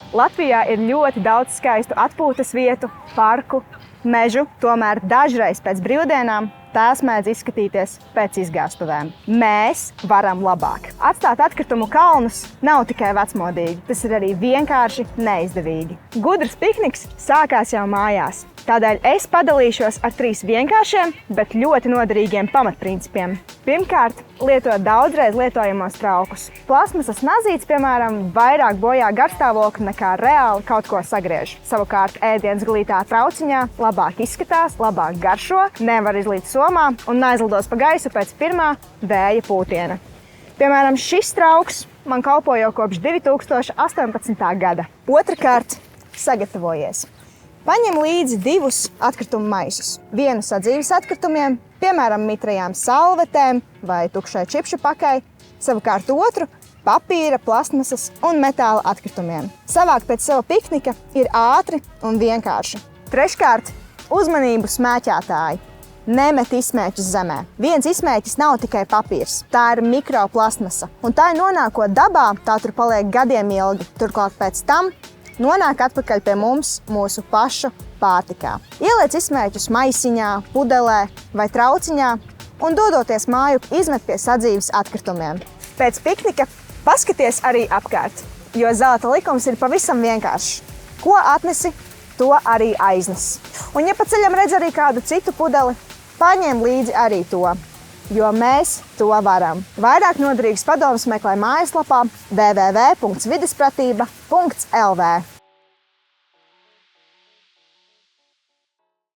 Latvijā ir ļoti daudz skaistu atpūtas vietu, parku, mežu, tomēr dažreiz pēc brīvdienām tās mēdz izskatīties pēc izgāstuvēm. Mēs varam labāk. Atstāt atkritumu kalnus nav tikai vecmodīgi, tas ir arī vienkārši neizdevīgi. Gudrs pikniks sākās jau mājās. Tādēļ es padalīšos ar 3 vienkāršiem, bet ļoti noderīgiem pamatprincipiem. Pirmkārt, lietot daudzreiz lietojamos traukus. Plasmasas nazītes, piemēram, vairāk bojā garstāvokli nekā reāli kaut ko sagriež. Savukārt ēdienas glītā trauciņā labāk izskatās, labāk garšo, nevar izlīt somā un neaizlidos pa gaisu pēc pirmā vēja pūtiena. Piemēram, šis trauks man kalpo jau kopš 2018. gada. Otrakārt, sagatavojies. Paņem līdzi 2 atkritumu maisus. Vienu sadzīves atkritumiem, piemēram, mitrajām salvetēm vai tukšai čipšu pakai, savukārt otru papīra, plasmasas un metāla atkritumiem. Savākt pēc sava piknika ir ātri un vienkārši. Treškārt, uzmanību smēķētāji. Nemet izsmēķus zemē. Viens izsmēķis nav tikai papīrs, tā ir mikroplasmasa. Un tā nonākot dabā, tā tur paliek gadiem ilgi. Turklāt pēc tam nonāk atpakaļ pie mums mūsu pašu pārtikā. Ieliec izsmēķus maisiņā, pudelē vai trauciņā un dodoties mājup izmet pie sadzīves atkritumiem. Pēc piknika paskaties arī apkārt, jo zelta likums ir pavisam vienkāršs. Ko atnesi, to arī aiznes. Un ja pa ceļam redz arī kādu citu pudeli, paņem līdzi arī to, jo mēs to varam. Vairāk noderīgas padomas meklē mājaslapā www.videspratība.lv.